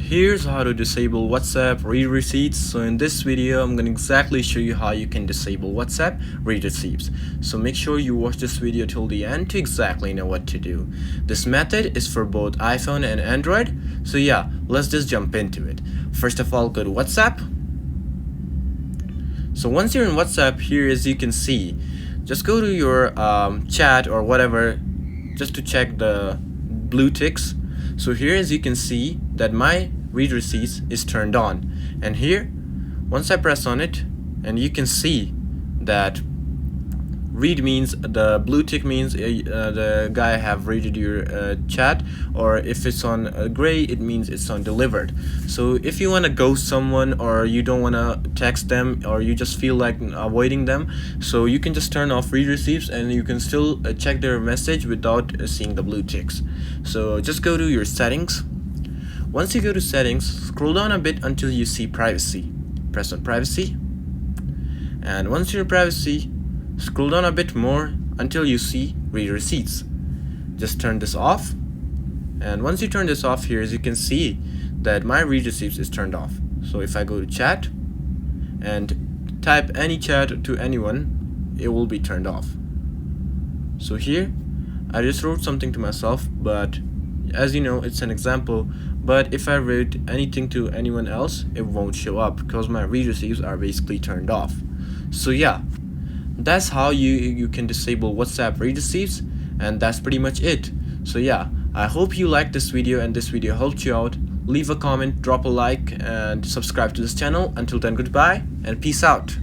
Here's how to disable WhatsApp read receipts. So in this video I'm going to exactly show you how you can disable WhatsApp read receipts. So make sure you watch this video till the end to exactly know what to do. This method is for both iPhone and Android. So yeah, let's just jump into it. First of all, go to WhatsApp. So once you're in WhatsApp, here as you can see, just go to your chat or whatever just to check the blue ticks. So here as you can see that my read receipts is turned on, and here once I press on it, and you can see that read means the blue tick means the guy have read your chat, or if it's on gray it means it's on delivered. So if you want to ghost someone or you don't want to text them or you just feel like avoiding them, so you can just turn off read receipts and you can still check their message without seeing the blue ticks. So just go to your settings. Once you go to settings, scroll down a bit until you see privacy. Press on privacy, and once you're in privacy, scroll down a bit more until you see read receipts. Just turn this off, and once you turn this off, here as you can see that my read receipts is turned off. So if I go to chat and type any chat to anyone, it will be turned off. So here I just wrote something to myself, but as you know it's an example, but if I write anything to anyone else it won't show up because my read receipts are basically turned off. So yeah, that's how you can disable WhatsApp read receipts, and that's pretty much it. So yeah, I hope you liked this video and this video helped you out. Leave a comment, drop a like, and subscribe to this channel. Until then, goodbye and peace out.